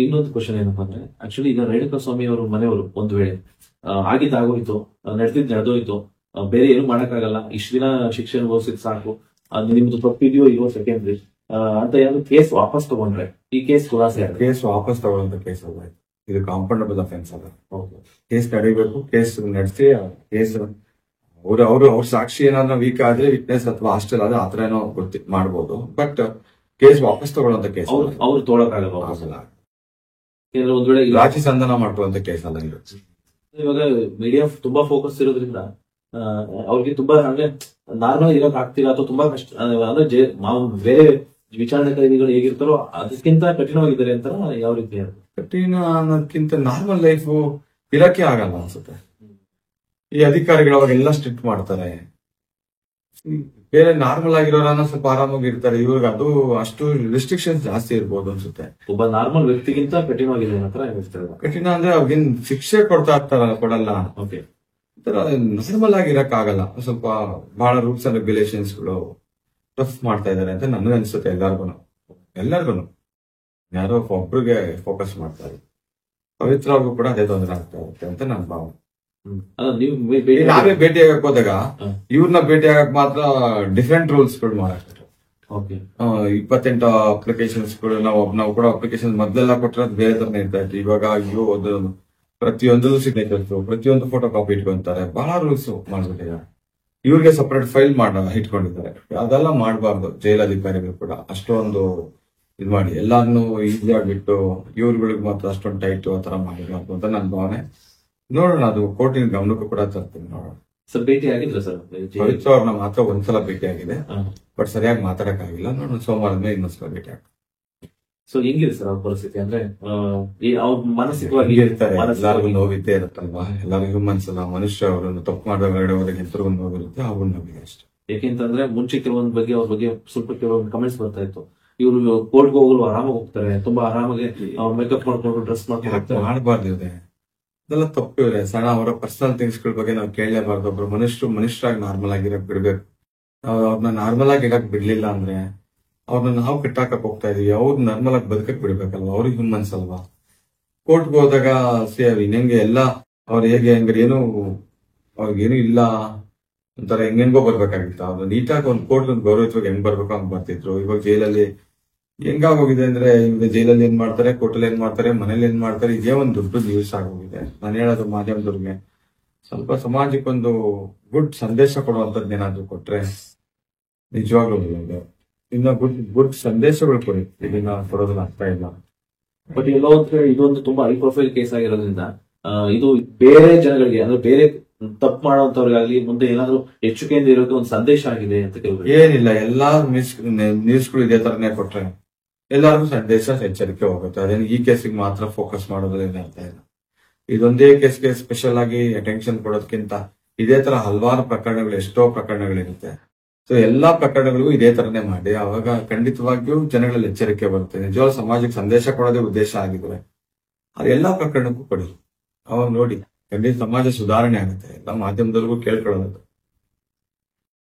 ಇನ್ನೊಂದು ಕ್ವಶನ್ ಏನಪ್ಪಾ ಅಂದ್ರೆ ಆಕ್ಚುಲಿ ಈಗ ರೇಣುಕಾ ಸ್ವಾಮಿ ಅವರು ಮನೆಯವರು ಒಂದ್ ವೇಳೆ ಆಗೋಯ್ತು, ನಡೆದೋಯ್ತು, ಬೇರೆ ಏನು ಮಾಡಕ್ಕಾಗಲ್ಲ, ಇಷ್ಟು ದಿನ ಶಿಕ್ಷೆ ಅನುಭವಿಸಿದ್ ಸಾಕು, ನಿಮ್ದು ತಪ್ಪಿದೆಯೋ ಇಲ್ವೋ ಸೆಕೆಂಡ್ರಿ ಅಂತ ಯಾವ್ದು ಕೇಸ್ ವಾಪಸ್ ತಗೊಂಡ್ರೆ ಈ ಕೇಸ್ ಖುಲಾಸೆ ಕೇಸ್ ವಾಪಸ್ ತಗೊಳ್ಳೋಂತ ಕೇಸ್ ಅಲ್ಲ ಇದು ಕಾಂಪೌಂಡಬಲ್ ಅಫೆನ್ಸ್ ಅಲ್ಲ. ಕೇಸ್ ನಡೀಬೇಕು, ಕೇಸ್ ನಡೆಸಿ ಕೇಸ್ ಅವ್ರ ಸಾಕ್ಷಿ ಏನಾದ್ರು ವೀಕ್ ಆದ್ರೆ ವಿಟ್ನೆಸ್ ಅಥವಾ ಹಾಸ್ಟೆಲ್ ಆದ್ರೆ ಆತರ ಏನೋ ಮಾಡ್ಬೋದು. ಬಟ್ ಕೇಸ್ ವಾಪಸ್ ತಗೊಳ್ಳೋಂತ ಕೇಸ್ ಅವ್ರು ತೊಗೊಳಕ್ಕಾಗಲ್ಲ. ಒಂದ್ ವೇಳೆ ರಾಜಿ ಸಂಧಾನ ಮಾಡ್ಕೊಳ್ಳುವಂತ ಕೇಸ್ ಅಲ್ಲ ಇದು. ಇವಾಗ ಮೀಡಿಯಾ ತುಂಬಾ ಫೋಕಸ್ ಇರೋದ್ರಿಂದ ಅವ್ರಿಗೆ ತುಂಬಾ ಅಂದ್ರೆ ನಾರ್ಮಲ್ ಇರೋಕ್ ಆಗ್ತಿಲ್ಲ ಅಥವಾ ತುಂಬಾ ಕಷ್ಟ ಅಂದ್ರೆ ಬೇರೆ ವಿಚಾರಣೆ ಕೈದಿಗಳು ಹೇಗಿರ್ತಾರೋ ಅದಕ್ಕಿಂತ ಕಠಿಣವಾಗಿದ್ದಾರೆ ಅಂತ ಯಾವ ರೀತಿ ಕಠಿಣ ಅನ್ನೋದಕ್ಕಿಂತ ನಾರ್ಮಲ್ ಲೈಫ್ ಇರಕ್ಕೆ ಆಗಲ್ಲ ಅನ್ಸುತ್ತೆ. ಈ ಅಧಿಕಾರಿಗಳು ಅವಾಗೆಲ್ಲ ಸ್ಟ್ರಿಕ್ಟ್ ಮಾಡ್ತಾರೆ, ಬೇರೆ ನಾರ್ಮಲ್ ಆಗಿರೋರನ್ನ ಸ್ವಲ್ಪ ಆರಾಮಾಗಿ ಇರ್ತಾರೆ. ಇವಾಗ ಅದು ಅಷ್ಟು ರಿಸ್ಟ್ರಿಕ್ಷನ್ಸ್ ಜಾಸ್ತಿ ಇರ್ಬೋದು ಅನ್ಸುತ್ತೆ. ಒಬ್ಬ ನಾರ್ಮಲ್ ವ್ಯಕ್ತಿಗಿಂತ ಕಠಿಣವಾಗಿದೆ ಕಠಿಣ ಅಂದ್ರೆ ಅವ್ರಿಗೇನ್ ಶಿಕ್ಷೆ ಕೊಡಲ್ಲ. ನಾರ್ಮಲ್ ಆಗಿ ಇರಕ್ ಆಗಲ್ಲ, ಸ್ವಲ್ಪ ಬಹಳ ರೂಲ್ಸ್ ಅಂಡ್ ರೆಗ್ಯುಲೇಷನ್ಸ್ ಗಳು ಟಫ್ ಮಾಡ್ತಾ ಇದಾರೆ ಅಂತ ನನಗೆ ಅನ್ಸುತ್ತೆ. ಎಲ್ಲರಿಗೂ ಯಾರೋ ಒಬ್ರಿಗೆ ಫೋಕಸ್ ಮಾಡ್ತಾರೆ. ಪವಿತ್ರ ಅವ್ರಿಗೂ ಕೂಡ ಅದೇ ತೊಂದರೆ ಆಗ್ತಾ ಇರುತ್ತೆ ಅಂತ ನನ್ನ ಭಾವನೆ. ನಾವೇ ಭೇಟಿ ಆಗಕ್ ಹೋದಾಗ ಇವ್ರನ್ನ ಭೇಟಿ ಆಗಕ್ ಮಾತ್ರ ಡಿಫ್ರೆಂಟ್ ರೂಲ್ಸ್ ಗಳು ಮಾಡಾಕ್ತಾರೆ. 28 ಅಪ್ಲಿಕೇಶನ್ಸ್ ಗಳು ನಾವು ಕೂಡ ಅಪ್ಲಿಕೇಶನ್ ಮೊದಲೆಲ್ಲ ಕೊಟ್ಟಿರೋದು ಬೇರೆ ತರನೇ ಇರ್ತಾ ಇತ್ತು. ಇವಾಗ ಪ್ರತಿಯೊಂದು ಸಿಗ್ನೇಚರ್ಸ್, ಪ್ರತಿಯೊಂದು ಫೋಟೋ ಕಾಪಿ ಇಟ್ಕೊಂತಾರೆ. ಬಹಳ ರೂಲ್ಸ್ ಮಾಡ್ಬಿಟ್ಟಿದ್ದಾರೆ. ಇವ್ರಿಗೆ ಸಪರೇಟ್ ಫೈಲ್ ಇಟ್ಕೊಂಡಿದ್ದಾರೆ. ಅದೆಲ್ಲ ಮಾಡಬಾರ್ದು. ಜೈಲಧಿಕಾರಿಗಳು ಕೂಡ ಅಷ್ಟೊಂದು ಇದ್ ಮಾಡಿ ಎಲ್ಲಾನು ಈಸಿ ಆಗ್ಬಿಟ್ಟು ಇವ್ರುಗಳಿಗೆ ಮಾತ್ರ ಅಷ್ಟೊಂದು ಟೈಟ್ ಆತರ ಮಾಡಿರ್ಬಾರ್ದು ಅಂತ ನನ್ನ ಭಾವನೆ. ನೋಡೋಣ, ಅದು ಕೋರ್ಟಿನ ಗಮನಕ್ಕೂ ಕೂಡ ತರ್ತೀನಿ. ನೋಡೋಣ. ಸರ್ ಭೇಟಿ ಆಗಿದ್ರ ಸರ್? ಪವಿತ್ರ ಅವ್ರನ್ನ ಮಾತ್ರ ಒಂದ್ಸಲ ಭೇಟಿ ಆಗಿದೆ, ಬಟ್ ಸರಿಯಾಗಿ ಮಾತಾಡಕ್ ಆಗಿಲ್ಲ. ನೋಡೋಣ, ಸೋಮವಾರದ ಮೇಲೆ ಇನ್ನೊಂದ್ಸಲ ಭೇಟಿ ಆಗ್ತದೆ. ಸೊ ಹೆಂಗಿದೆ ಸರ್ ಅವ್ರ ಪರಿಸ್ಥಿತಿ? ಅಂದ್ರೆ ಅವ್ರ ಮಾನಸಿಕವಾಗಿ ಇರ್ತಾರೆ, ಎಲ್ಲರಿಗೂ ನೋವಿದ್ದೇ ಇರುತ್ತಲ್ವಾ. ಎಲ್ಲರಿಗೂ ಮನ್ಸಲ್ಲ, ಮನುಷ್ಯ ಅವರನ್ನು ತಪ್ಪು ಮಾಡಿದಾಗ ಹೊರಗಡೆ ಹೆಸರು ನೋವಿರುತ್ತೆ, ಅವ್ರ ನೋವಿಗೆ ಅಷ್ಟೇ. ಯಾಕೆಂತಂದ್ರೆ ಮುಂಚೆ ಕೆಲವೊಂದ್ ಬಗ್ಗೆ ಅವ್ರ ಬಗ್ಗೆ ಸ್ವಲ್ಪ ಕೆಲವೊಂದು ಕಮೆಂಟ್ಸ್ ಬರ್ತಾ ಇತ್ತು. ಇವ್ರು ಕೋರ್ಟ್ಗೆ ಹೋಗಲು ಆರಾಮಾಗಿ ಹೋಗ್ತಾರೆ, ತುಂಬಾ ಆರಾಮಾಗಿ ಮೇಕಪ್ ಮಾಡ್ಕೊಂಡು ಡ್ರೆಸ್ ಮಾಡ್ಕೊಂಡು ಮಾಡಬಾರ್ದು. ಇದೆಲ್ಲ ತಪ್ಪು ಇದೆ. ಸಣ್ಣ ಅವರ ಪರ್ಸನಲ್ ಥಿಂಗ್ಸ್ ಗಳ ಬಗ್ಗೆ ನಾವು ಕೇಳಲೇಬಾರ್ದು. ಒಬ್ರು ಮನುಷ್ಯರಾಗಿ ನಾರ್ಮಲ್ ಆಗಿರಕ್ ಬಿಡ್ಬೇಕು. ಅವ್ರನ್ನ ನಾರ್ಮಲ್ ಆಗಿ ಇರಕ್ ಬಿಡ್ಲಿಲ್ಲ ಅಂದ್ರೆ ಅವ್ರನ್ನ ನಾವು ಕಟ್ಟಾಕಕ್ ಹೋಗ್ತಾ ಇದೀವಿ. ಅವ್ರು ನಾರ್ಮಲ್ ಆಗಿ ಬದುಕಕ್ ಬಿಡ್ಬೇಕಲ್ವಾ, ಅವ್ರಿಗೆ ಹ್ಯೂಮನ್ಸ್ ಅಲ್ವಾ. ಕೋರ್ಟ್ಗೆ ಹೋದಾಗ ಹೆಂಗೆ ಎಲ್ಲ ಅವ್ರು ಹೇಗೆ ಏನು ಅವ್ರಿಗೇನು ಇಲ್ಲ ಒಂಥರ ಹೆಂಗೋ ಬರ್ಬೇಕಾಗಿತ್ತು. ಅವ್ರು ನೀಟಾಗಿ ಒಂದು ಕೋರ್ಟ್ ಒಂದು ಗೌರವಿತವಾಗಿ ಹೆಂಗ್ ಬರ್ಬೇಕು ಹಂಗ್ ಬರ್ತಿದ್ರು. ಇವಾಗ ಜೈಲಲ್ಲಿ ಹೆಂಗಾಗೋಗಿದೆ ಅಂದ್ರೆ ಇವಾಗ ಜೈಲಲ್ಲಿ ಏನ್ ಮಾಡ್ತಾರೆ, ಕೋರ್ಟಲ್ಲಿ ಏನ್ ಮಾಡ್ತಾರೆ, ಮನೇಲಿ ಏನ್ ಮಾಡ್ತಾರೆ, ಇದೇ ಒಂದು ದೊಡ್ಡ ನ್ಯೂಸ್ ಆಗೋಗಿದೆ. ನಾನು ಹೇಳೋದು ಮಾಧ್ಯಮದವ್ರಿಗೆ ಸ್ವಲ್ಪ ಸಮಾಜಕ್ಕೊಂದು ಗುಡ್ ಸಂದೇಶ ಕೊಡುವಂತದ್ದು ಏನಾದ್ರು ಕೊಟ್ರೆ ನಿಜವಾಗ್ಲೂ ಇನ್ನ ಗುಡ್ ಸಂದೇಶಗಳು ಕೊಡಿ. ಇದನ್ನ ಕೊಡೋದನ್ನ ಆಗ್ತಾ ಇಲ್ಲ. ಬಟ್ ಎಲ್ಲೋ ಇದೊಂದು ತುಂಬಾ ಹೈ ಪ್ರೊಫೈಲ್ ಕೇಸ್ ಆಗಿರೋದ್ರಿಂದ ಇದು ಬೇರೆ ಜನಗಳಿಗೆ ಅಂದ್ರೆ ಬೇರೆ ತಪ್ಪು ಮಾಡುವಂತವ್ರಿಗಾಗ್ಲಿ ಮುಂದೆ ಏನಾದ್ರು ಎಚ್ಚರಿಕೆಯಿಂದ ಇರೋಕೆ ಒಂದು ಸಂದೇಶ ಆಗಿದೆ ಅಂತ ಕೇಳ್ಬೋದು. ಏನಿಲ್ಲ, ಎಲ್ಲಾ ನ್ಯೂಸ್ಗಳು ಇದೇ ತರನೇ ಕೊಟ್ರೆ ಎಲ್ಲರಿಗೂ ಸಂದೇಶ ಎಚ್ಚರಿಕೆ ಹೋಗುತ್ತೆ. ಅದೇನು ಈ ಕೇಸಿಗೆ ಮಾತ್ರ ಫೋಕಸ್ ಮಾಡೋದ್ರಿಂದ ಅರ್ಥ ಇಲ್ಲ. ಇದೊಂದೇ ಕೇಸ್ಗೆ ಸ್ಪೆಷಲ್ ಆಗಿ ಅಟೆನ್ಷನ್ ಕೊಡೋದಕ್ಕಿಂತ ಇದೇ ತರ ಹಲವಾರು ಪ್ರಕರಣಗಳು, ಎಷ್ಟೋ ಪ್ರಕರಣಗಳಿರುತ್ತೆ. ಸೊ ಎಲ್ಲಾ ಪ್ರಕರಣಗಳಿಗೂ ಇದೇ ತರನೇ ಮಾಡಿ ಅವಾಗ ಖಂಡಿತವಾಗಿಯೂ ಜನಗಳಲ್ಲಿ ಎಚ್ಚರಿಕೆ ಬರುತ್ತೆ. ನಿಜವಾದ ಸಮಾಜಕ್ಕೆ ಸಂದೇಶ ಕೊಡೋದೇ ಉದ್ದೇಶ ಆಗಿದ್ರೆ ಅದು ಎಲ್ಲಾ ಪ್ರಕರಣಕ್ಕೂ ಕೊಡಿ. ಅವಾಗ ನೋಡಿ ಖಂಡಿತ ಸಮಾಜ ಸುಧಾರಣೆ ಆಗುತ್ತೆ. ಎಲ್ಲ ಮಾಧ್ಯಮದವ್ರಿಗೂ ಕೇಳ್ಕೊಳ್ಳೋದು.